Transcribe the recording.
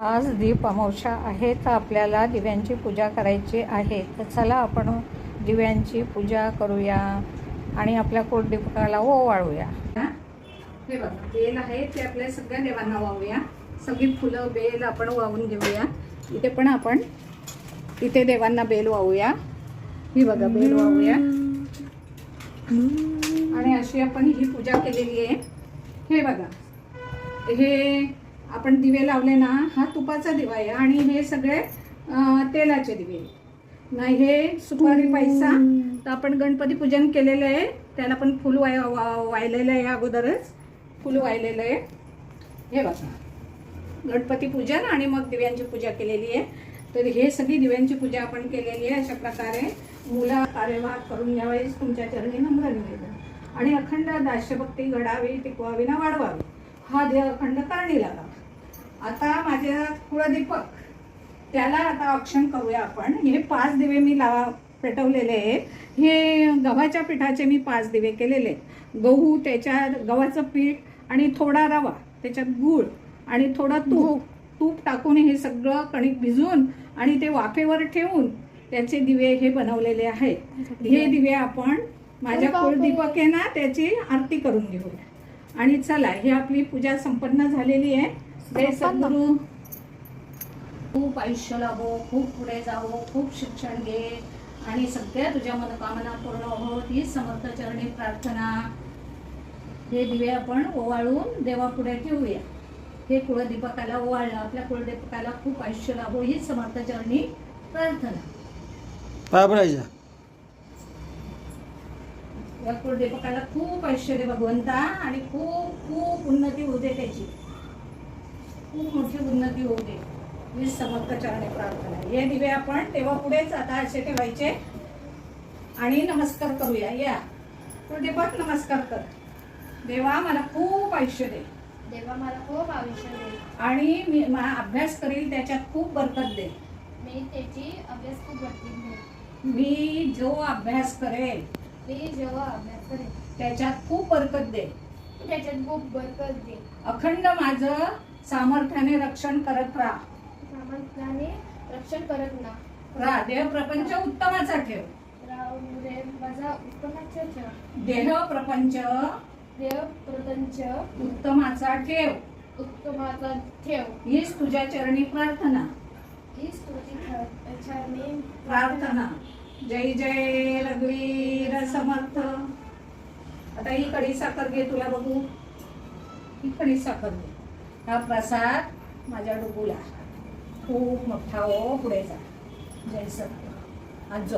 आज दीप अमावस्या आहे तर आपल्याला दिव्यांची पूजा करायची आहे. तर चला आपण दिव्यांची पूजा करूया आणि आपल्या कुलदीपकाला ओवाळूया. हे बघा बेल आहे ते आपल्या सगळ्या देवांना वाहूया. सगळी फुलं बेल आपण वाहून घेऊया. इथे पण आपण इथे देवांना बेल वाहूया. ही बघा बेल वाहूया आणि अशी आपण ही पूजा केलेली आहे. हे बघा हे आपण दिवे लावले ना, हा तुपाचा दिवा आहे आणि हे सगळे तेलाचे दिवे नाही. हे सुपारी पैसा तर आपण गणपती पूजन केलेलं आहे, त्याला पण फुल वाहिलेलं आहे. अगोदरच फुल वाहिलेलं आहे. हे बघा गणपती पूजन आणि मग दिव्यांची पूजा केलेली आहे. तर हे सगळी दिव्यांची पूजा आपण केलेली आहे. अशा प्रकारे मुला कार्यवाह करून घ्यावेस तुमच्या चरणी नम्र निवेदन आणि अखंड दास्यभक्ती घडावी टिकवावी ना वाढवावी हा देव अखंड करणी लागा. आता माझ्या कुळदीपक त्याला आता औक्षण करूया आपण. हे 5 दिवे मी पेटवलेले आहेत. हे गव्हाच्या पिठाचे मी 5 दिवे केलेले. गहू, त्याच्यात गव्हाचं पीठ आणि थोडा रवा, त्याच्यात गूळ आणि थोडं तूप टाकून हे सगळं कणिक भिजवून आणि ते वाफेवर ठेवून त्याचे दिवे हे बनवलेले आहेत. हे दिवे आपण माझ्या कुळदीपक आहे ना त्याची आरती करून घेऊया. आणि चला ही आपली पूजा संपन्न झालेली आहे. जय सद्गुरू. खूप आयुष्य लाभो, खूप पुढे जावो, खूप शिक्षण घे आणि सगळ्या तुझ्या मनोकामना पूर्ण होत ही समर्थ चरणी प्रार्थना. हे दिवे आपण ओवाळून देवापुढे ठेवूया. हे कुळदीपकाला ओवाळलं, आपल्या कुळदीपकाला खूप आयुष्य लाभो ही समर्थ चरणी प्रार्थना. या कुळदीपकाला खूप आयुष्य दे भगवंता आणि खूप खूप उन्नती होऊ दे, त्याची खूप मोठी उन्नती होऊ दे ही समर्थ चरणी प्रार्थना. हे दिवे आपण तेव्हा पुढेच आता असे ठेवायचे आणि नमस्कार करूया. या कुळदीपक नमस्कार कर. देवा मला खूप आयुष्य दे, देवा मला खूप आयुष्य दे आणि मी अभ्यास करील त्याच्यात खूप बरकत दे. मी त्याची अभ्यास खूप बरकत दे. मी जो अभ्यास करेल त्याच्यात खूप बरकत दे, त्याच्यात खूप बरकत दे. अखंड माझं सामर्थ्याने रक्षण करत राहा. सामर्थ्याने रक्षण करत ना. देह प्रपंच उत्तमाचा ठेव. माझा उत्तमाचा ठेव. देह प्रपंच उत्तमाचा ठेव. उत्तमाचा ठेव हीच तुझ्या चरणी प्रार्थना. हीच तुझी चरणी प्रार्थना. जय जय रघुवीर समर्थ. आता ही कढी साखर घे, तुला बघू. ही कढी साखर घे. हा प्रसाद माझ्या डुबूला खूप मोठा हो, पुढे जा. जय सत्य. आज